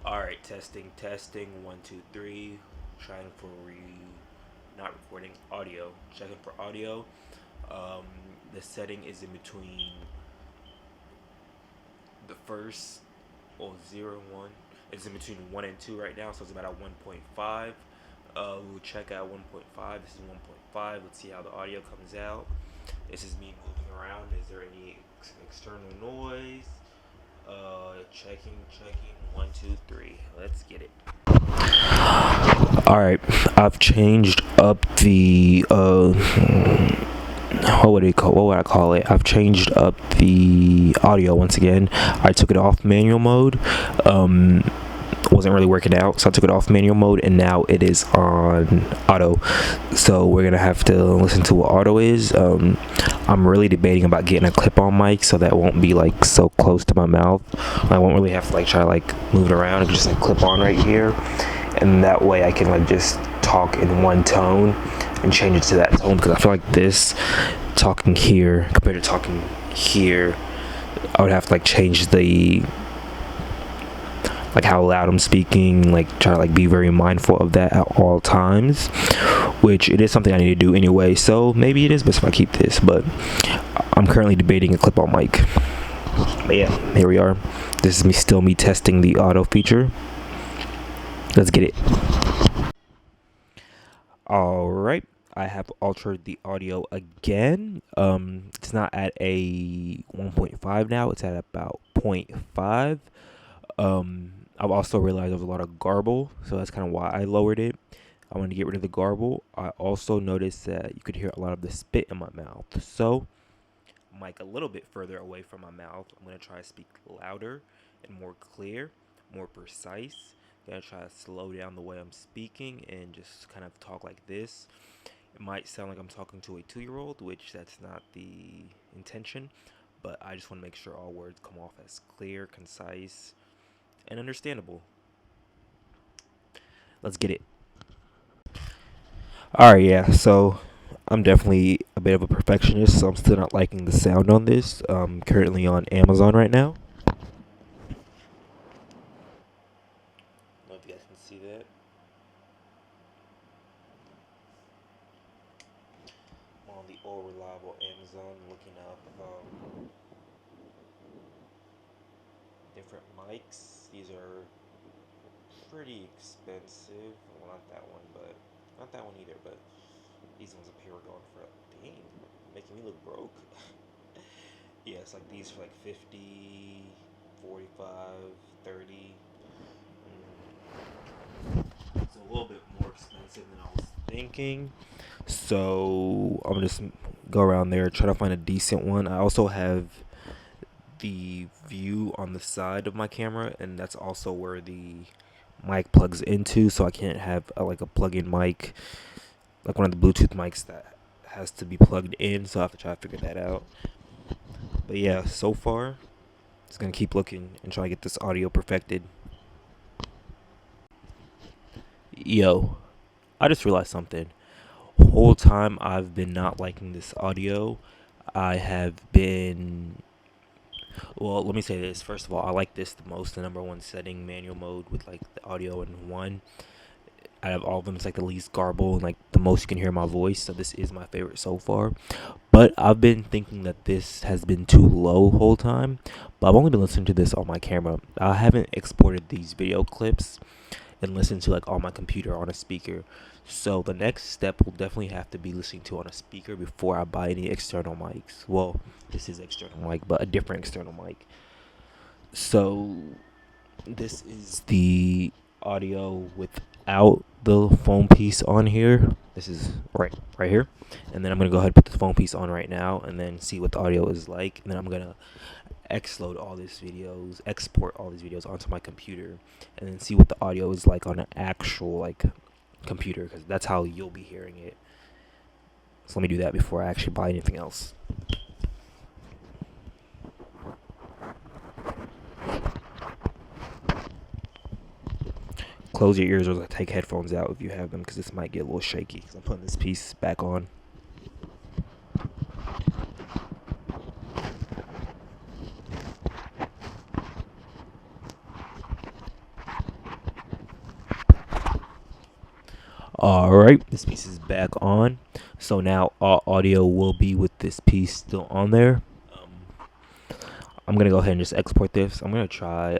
All right, testing. 1, 2, 3. Trying for not recording audio. Checking for audio. Um, the setting is in between the first or 0 and 1. It's in between 1 and 2 right now, so it's about at 1.5. We'll check out 1.5. This is 1.5. Let's see how the audio comes out. This is me moving around. Is there any external noise? Checking. 1, 2, 3. Let's get it. All right, I've changed up the what would I call it? I've changed up the audio once again. I took it off manual mode. Wasn't really working out, so I took it off manual mode, and now it is on auto. So we're gonna have to listen to what auto is. I'm really debating about getting a clip-on mic so that won't be like so close to my mouth. I won't really have to like try to like move it around. It's just like clip on right here, and that way I can like just talk in one tone and change it to that tone, because I feel like this talking here compared to talking here, I would have to like change the like how loud I'm speaking, like try to like be very mindful of that at all times, which it is something I need to do anyway. So maybe it is best if I keep this, but I'm currently debating a clip-on mic. But yeah, here we are. This is me testing the auto feature. Let's get it. All right. I have altered the audio again. It's not at a 1.5 now. It's at about 0.5. I've also realized there's a lot of garble, so that's kind of why I lowered it. I wanted to get rid of the garble. I also noticed that you could hear a lot of the spit in my mouth. So, mic a little bit further away from my mouth. I'm going to try to speak louder and more clear, more precise. I'm going to try to slow down the way I'm speaking and just kind of talk like this. It might sound like I'm talking to a 2-year-old, which that's not the intention, but I just want to make sure all words come off as clear, concise, and understandable. Let's get it. All right, yeah. So I'm definitely a bit of a perfectionist, so I'm still not liking the sound on this. Currently on Amazon right now. I don't know if you guys can see that. I'm on the all reliable Amazon looking up different mics. These are pretty expensive. Well, not that one, but not that one either. But these ones up here are going for dang, making me look broke. Yeah, it's like these for like 50, 45, 30. It's a little bit more expensive than I was thinking. So I'm gonna just go around there, try to find a decent one. I also have the view on the side of my camera, and that's also where the mic plugs into. So I can't have like a plug-in mic, like one of the Bluetooth mics that has to be plugged in. So I have to try to figure that out. But yeah, so far, just gonna keep looking and try to get this audio perfected. Yo, I just realized something. Whole time I've been not liking this audio. I have been Well, let me say this. First of all, I like this the most, the number one setting, manual mode with like the audio in one. Out of all of them, it's like the least garble and like the most you can hear my voice. So this is my favorite so far. But I've been thinking that this has been too low whole time. But I've only been listening to this on my camera. I haven't exported these video clips and listened to like on my computer on a speaker. So the next step will definitely have to be listening to on a speaker before I buy any external mics. Well, this is external mic, but a different external mic. So this is the audio without the phone piece on here. This is right here. And then I'm gonna go ahead and put the phone piece on right now and then see what the audio is like. And then I'm gonna export all these videos onto my computer and then see what the audio is like on an actual like computer, because that's how you'll be hearing it. So let me do that before I actually buy anything else. Close your ears or take headphones out if you have them, because this might get a little shaky because I'm putting this piece back on. Alright, this piece is back on. So now our audio will be with this piece still on there. I'm gonna go ahead and just export this. I'm gonna try.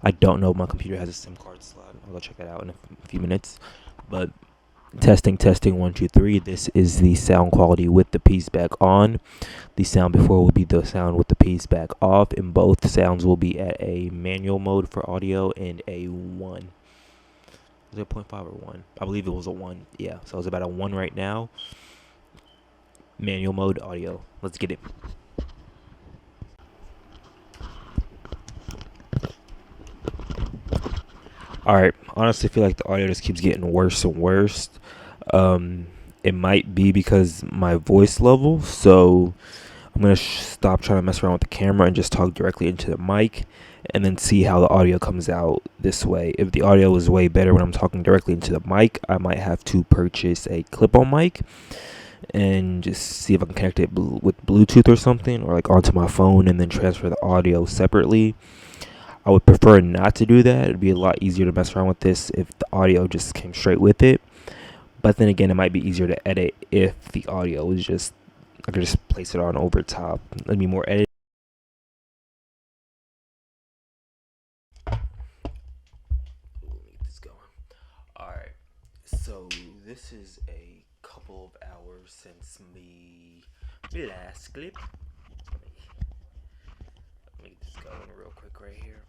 I don't know if my computer has a SIM card slot. I'll go check that out in a few minutes. But testing, testing, 1, 2, 3. This is the sound quality with the piece back on. The sound before will be the sound with the piece back off, and both sounds will be at a manual mode for audio and a 1. Was it a 0.5 or 1? I believe it was a 1. Yeah, so it's about a 1 right now. Manual mode audio. Let's get it. Alright, honestly, I feel like the audio just keeps getting worse and worse. It might be because my voice level, so I'm going to stop trying to mess around with the camera and just talk directly into the mic and then see how the audio comes out this way. If the audio is way better when I'm talking directly into the mic, I might have to purchase a clip-on mic and just see if I can connect it with Bluetooth or something, or like onto my phone and then transfer the audio separately. I would prefer not to do that. It'd be a lot easier to mess around with this if the audio just came straight with it. But then again, it might be easier to edit if the audio was just, I could just place it on over top. It'd be more edit. Let me get this going. Alright, so this is a couple of hours since me last clip. Let me get this going real quick right here.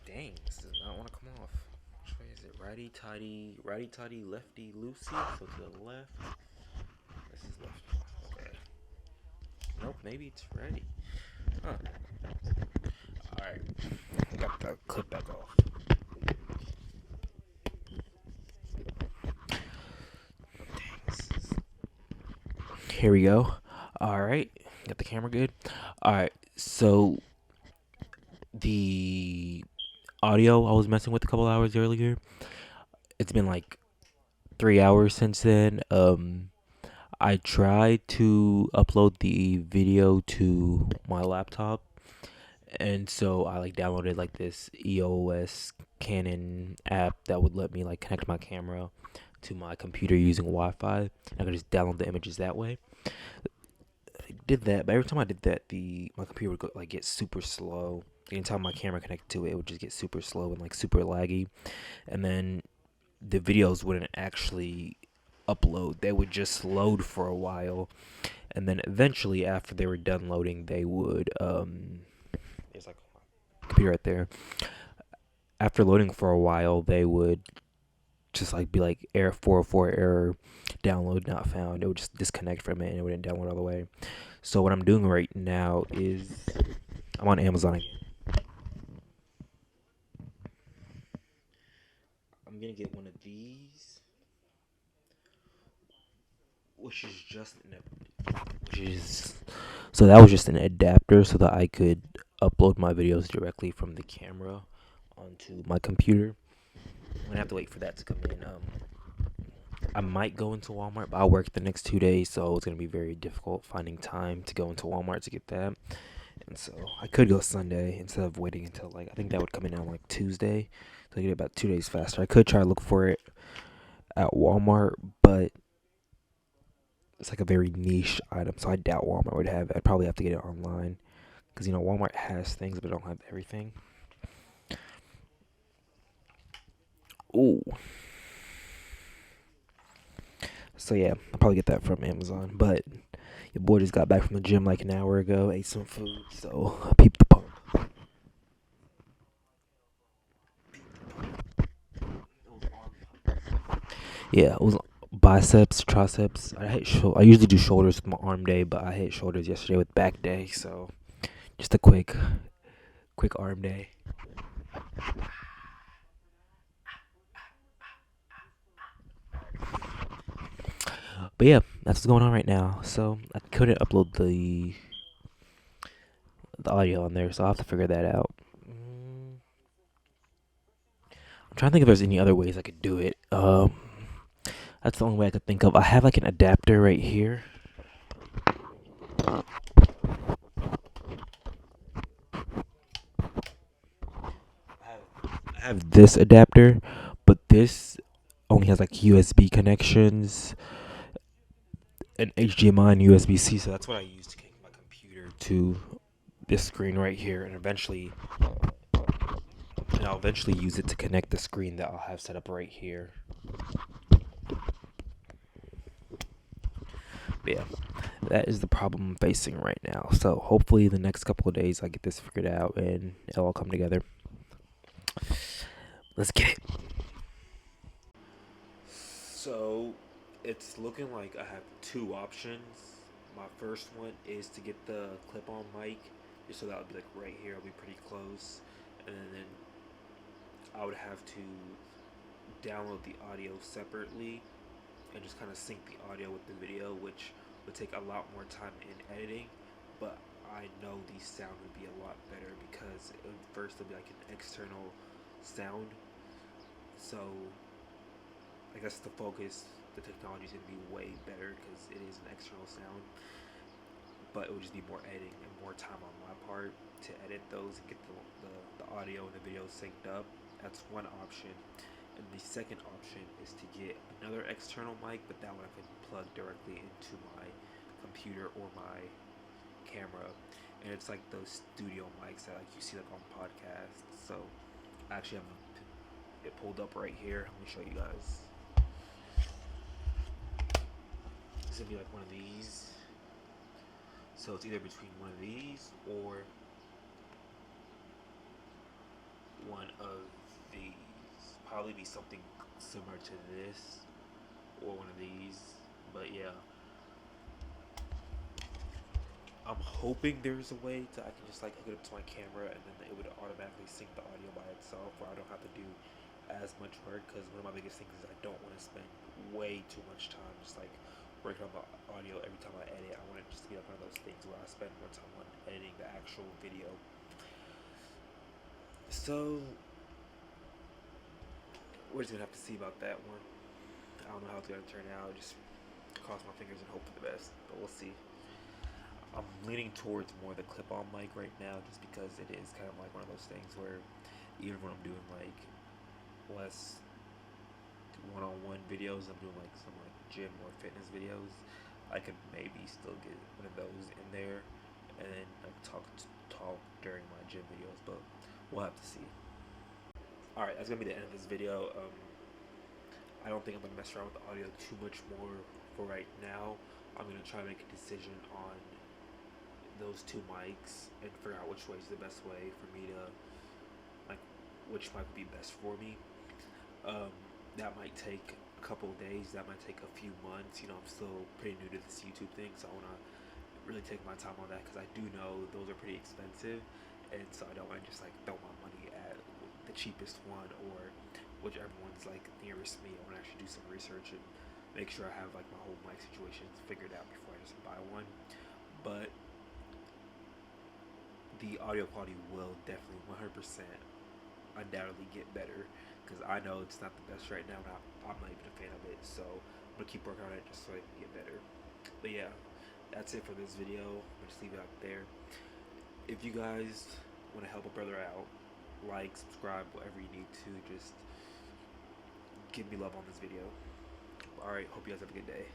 Dang, this does not want to come off. Which way is it? Righty tighty, lefty loosey. So to the left. This is left. Okay. Nope, maybe it's ready. Huh. Alright. Got the clip back off. Here we go. Alright. Got the camera good. Alright. So the audio I was messing with a couple hours earlier. It's been like 3 hours since then. I tried to upload the video to my laptop, and so I like downloaded like this EOS Canon app that would let me like connect my camera to my computer using Wi-Fi. I could just download the images that way. I did that, but every time I did that, my computer would like get super slow. Anytime my camera connected to it, it would just get super slow and like super laggy, and then the videos wouldn't actually upload. They would just load for a while, and then eventually after they were done loading, they would there's like a computer right there. After loading for a while, they would just like be like error 404 error, download not found. It would just disconnect from it and it wouldn't download all the way. So what I'm doing right now is I'm on Amazon again. I'm gonna get one of these, which is just so that was just an adapter so that I could upload my videos directly from the camera onto my computer. I'm gonna have to wait for that to come in. I might go into Walmart, but I'll work the next 2 days, so it's gonna be very difficult finding time to go into Walmart to get that. And so I could go Sunday instead of waiting until like I think that would come in on like Tuesday, so I get it about 2 days faster. I could try to look for it at Walmart, but it's like a very niche item, so I doubt Walmart would have it. I'd probably have to get it online because Walmart has things, but don't have everything. Ooh. So yeah, I'll probably get that from Amazon. But your boy just got back from the gym like an hour ago, ate some food, so I peeped the pump. Yeah, it was biceps, triceps. I usually do shoulders with my arm day, but I hit shoulders yesterday with back day, so just a quick arm day. But yeah, that's what's going on right now. So I couldn't upload the audio on there, so I'll have to figure that out. I'm trying to think if there's any other ways I could do it. That's the only way I could think of. I have like an adapter right here. have this adapter, but this only has like USB connections and HDMI and USB-C, so that's what I use to connect my computer to this screen right here, and I'll eventually use it to connect the screen that I'll have set up right here. But yeah, that is the problem I'm facing right now. So hopefully the next couple of days I get this figured out and it'll all come together. Let's get it. So it's looking like I have two options. My first one is to get the clip-on mic, just so that would be like right here. I'll be pretty close, and then I would have to download the audio separately and just kind of sync the audio with the video, which would take a lot more time in editing. But I know the sound would be a lot better because first it'll be like an external sound. So I guess the focus, the technology is going to be way better because it is an external sound. But it would just be more editing and more time on my part to edit those and get the audio and the video synced up. That's one option. And the second option is to get another external mic, but that one I can plug directly into my computer or my camera. And it's like those studio mics that like you see like on podcasts. So I actually have it pulled up right here. Let me show you guys. It's gonna be like one of these. So it's either between one of these or one of these. Probably be something similar to this or one of these. But yeah, I'm hoping there's a way I can just like hook it up to my camera and then it would automatically sync the audio by itself, where I don't have to do as much work. Because one of my biggest things is I don't want to spend way too much time just like working on the audio every time I edit. I want it just to be like one of those things where I spend more time on editing the actual video. So we're just gonna have to see about that one. I don't know how it's gonna turn out. Just cross my fingers and hope for the best, but we'll see. I'm leaning towards more the clip-on mic right now, just because it is kind of like one of those things where even when I'm doing like less one-on-one videos, I'm doing like some like gym or fitness videos, I could maybe still get one of those in there and then like talk during my gym videos, but we'll have to see. All right, that's gonna be the end of this video. I don't think I'm gonna mess around with the audio too much more for right now. I'm gonna try to make a decision on those two mics and figure out which way is the best way for me to like which mic would be best for me. Um, that might take a couple of days. That might take a few months. You know, I'm still pretty new to this YouTube thing, so I want to really take my time on that because I do know those are pretty expensive, and so I don't want to just like throw my money at the cheapest one or whichever one's like nearest me. I want to actually do some research and make sure I have like my whole mic situation figured out before I just buy one. But the audio quality will definitely 100% undoubtedly get better because I know it's not the best right now, and I'm not even a fan of it. So I'm gonna keep working on it just so I can get better. But yeah, that's it for this video. I'm gonna just leave it out there. If you guys want to help a brother out, like, subscribe, whatever you need to, just give me love on this video. Alright, hope you guys have a good day.